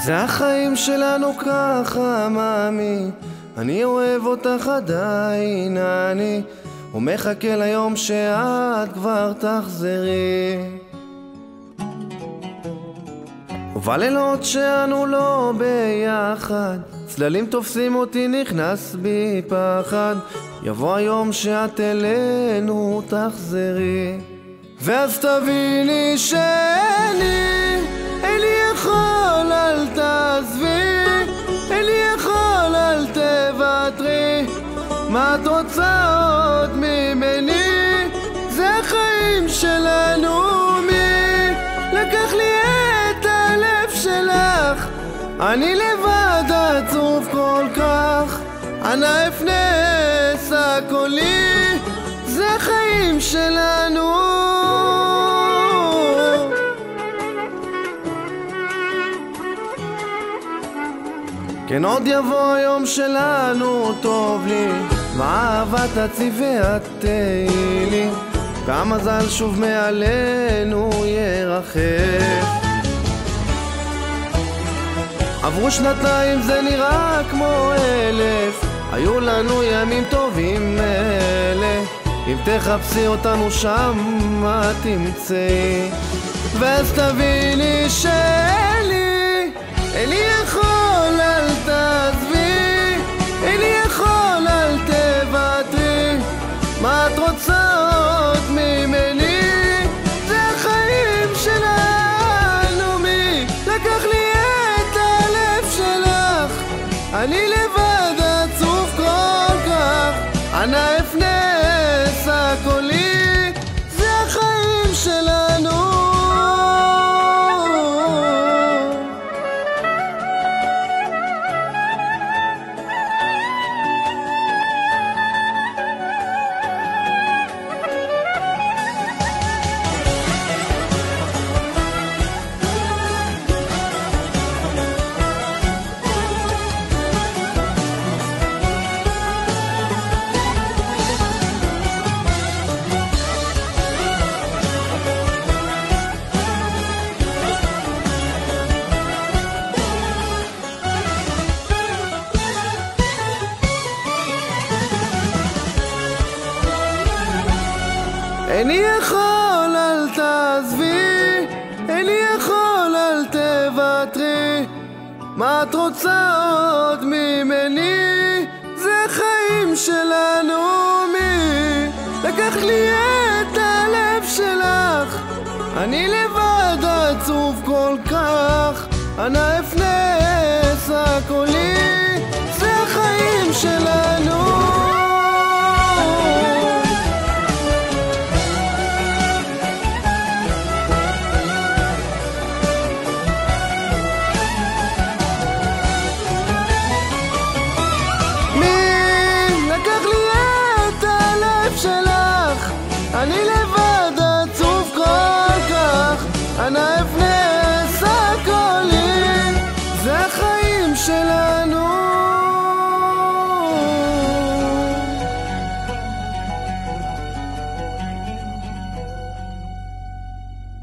זה החיים שלנו ככה, מאמי, אני אוהב אותך עדיין, אני ומחכה ליום שאת כבר תחזרי. ובלילות שאנו לא ביחד, צללים תופסים אותי, נכנס בי פחד, יבוא היום שאת אלינו תחזרי. ואז תביני שאין לי יכול, אל תעזבי, אין לי יכול, אל תוותרי. מה את רוצה עוד ממני? זה החיים שלנו, מי לקח לי את הלב שלך? אני לבד עצוב כל כך, אנא אפנה שא קולי, זה החיים שלנו. כן, עוד יבוא היום שלנו, טוב לי, מאהבה תציב ואת תהי לי, והמזל שוב מעלינו ירחף. עברו שנתיים, זה נראה כמו 1000, היו לנו ימים טובים אלה, אם תחפשי אותנו שם מה תמצאי. ואז תביני שאין לי יכול, אל תעזבי, אין לי יכול, אל תוותרי. מה את רוצה עוד ממני? זה החיים שלנו, מי לקח לי את הלב שלך? אני לבד עצוב כל כך, אנא אפנה שא קולי, זה החיים שלנו. אין לי יכול, אל תעזבי, אין לי יכול, אל תוותרי. מה את רוצה עוד ממני? זה החיים שלנו, מי לקח לי את הלב שלך? אני לבד עצוב כל כך, אנא אפנה שא קולי, זה החיים שלנו.